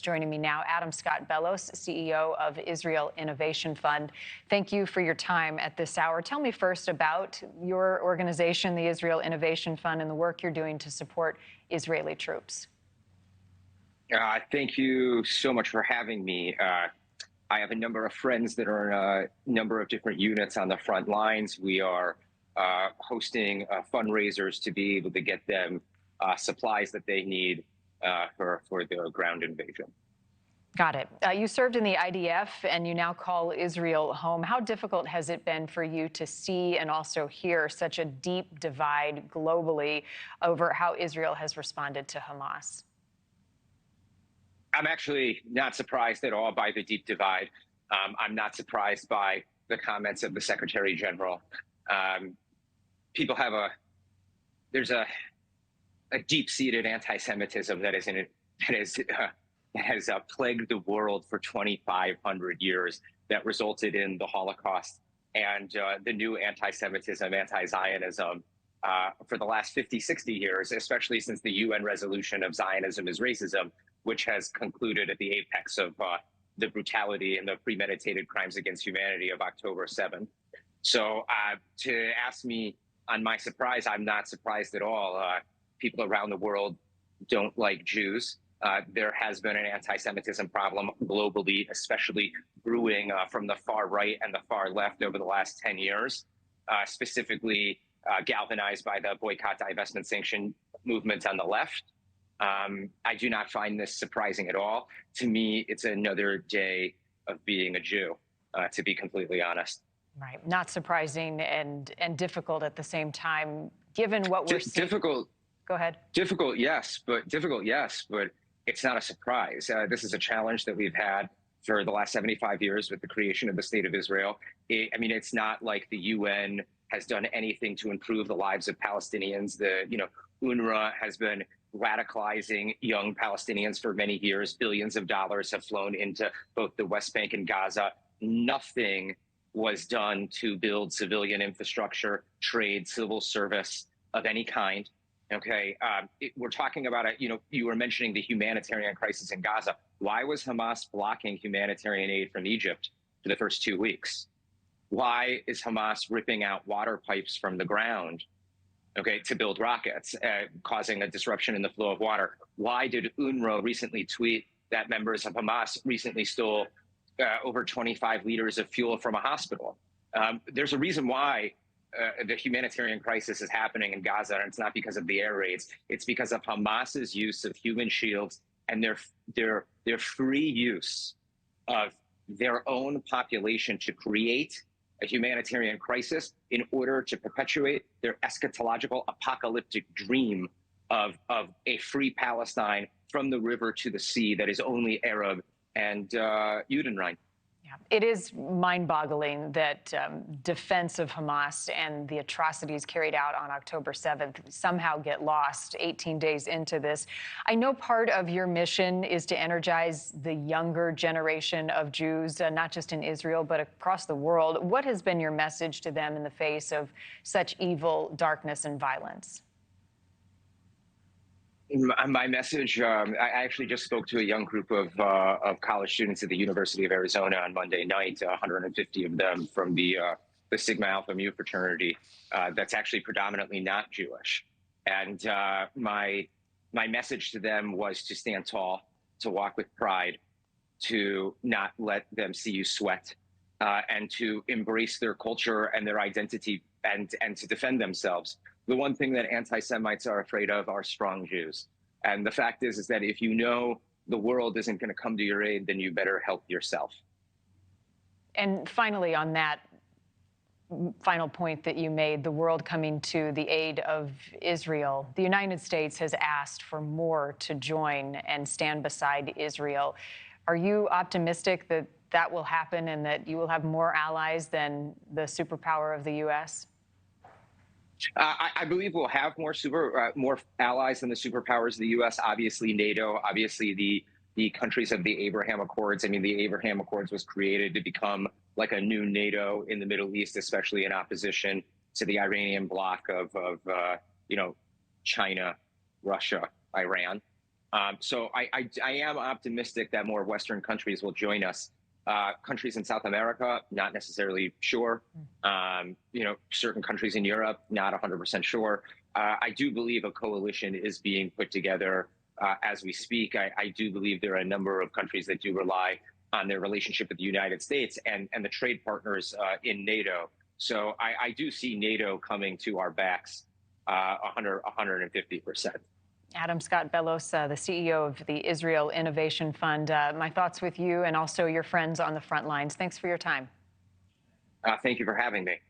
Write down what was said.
joining me now. Adam Scott Bellos, CEO of Israel Innovation Fund. Thank you for your time at this hour. Tell me first about your organization, the Israel Innovation Fund, and the work you're doing to support Israeli troops. Thank you so much for having me. I have a number of friends that are in a number of different units on the front lines. We are hosting fundraisers to be able to get them supplies that they need for the ground invasion. Got it. You served in the IDF and you now call Israel home. How difficult has it been for you to see and also hear such a deep divide globally over how Israel has responded to Hamas? I'm actually not surprised at all by the deep divide. I'm not surprised by the comments of the Secretary General. People have there's a deep-seated anti-Semitism that has plagued the world for 2,500 years that resulted in the Holocaust and the new anti-Semitism, anti-Zionism for the last 50, 60 years, especially since the UN resolution of Zionism is racism, which has concluded at the apex of the brutality and the premeditated crimes against humanity of October 7th. So to ask me on my surprise, I'm not surprised at all. People around the world don't like Jews. There has been an anti-Semitism problem globally, especially brewing from the far right and the far left over the last 10 years, specifically galvanized by the boycott, divestment, sanction movement on the left. I do not find this surprising at all. To me, it's another day of being a Jew, to be completely honest. Right. Not surprising and difficult at the same time, given what we're seeing. Difficult. Go ahead. Difficult, yes, but it's not a surprise. This is a challenge that we've had for the last 75 years with the creation of the State of Israel. It's not like the UN has done anything to improve the lives of Palestinians. UNRWA has been radicalizing young Palestinians for many years. Billions of dollars have flown into both the West Bank and Gaza. Nothing was done to build civilian infrastructure, trade, civil service of any kind. Okay, we're talking about you were mentioning the humanitarian crisis in Gaza. Why was Hamas blocking humanitarian aid from Egypt for the first 2 weeks? Why is Hamas ripping out water pipes from the ground, okay, to build rockets, causing a disruption in the flow of water? Why did UNRWA recently tweet that members of Hamas recently stole over 25 liters of fuel from a hospital? There's a reason why the humanitarian crisis is happening in Gaza, and it's not because of the air raids. It's because of Hamas's use of human shields and their free use of their own population to create a humanitarian crisis in order to perpetuate their eschatological apocalyptic dream of a free Palestine from the river to the sea that is only Arab and Judenrein. Yeah, it is mind-boggling that defense of Hamas and the atrocities carried out on October 7th somehow get lost 18 days into this. I know part of your mission is to energize the younger generation of Jews, not just in Israel, but across the world. What has been your message to them in the face of such evil, darkness, and violence? My message, I actually just spoke to a young group of college students at the University of Arizona on Monday night, 150 of them from the Sigma Alpha Mu fraternity that's actually predominantly not Jewish. And my message to them was to stand tall, to walk with pride, to not let them see you sweat, and to embrace their culture and their identity and to defend themselves. The one thing that anti-Semites are afraid of are strong Jews. And the fact is that if you know the world isn't going to come to your aid, then you better help yourself. And finally, on that final point that you made, the world coming to the aid of Israel, the United States has asked for more to join and stand beside Israel. Are you optimistic that that will happen and that you will have more allies than the superpower of the U.S.? I believe we'll have more allies than the superpowers of the U.S. Obviously, NATO. Obviously, the countries of the Abraham Accords. I mean, the Abraham Accords was created to become like a new NATO in the Middle East, especially in opposition to the Iranian bloc of China, Russia, Iran. So I am optimistic that more Western countries will join us. Countries in South America, not necessarily sure. Certain countries in Europe, not 100% sure. I do believe a coalition is being put together as we speak. I do believe there are a number of countries that do rely on their relationship with the United States and the trade partners in NATO. So I do see NATO coming to our backs 150%. Adam Scott Bellos, the CEO of the Israel Innovation Fund. My thoughts with you and also your friends on the front lines. Thanks for your time. Thank you for having me.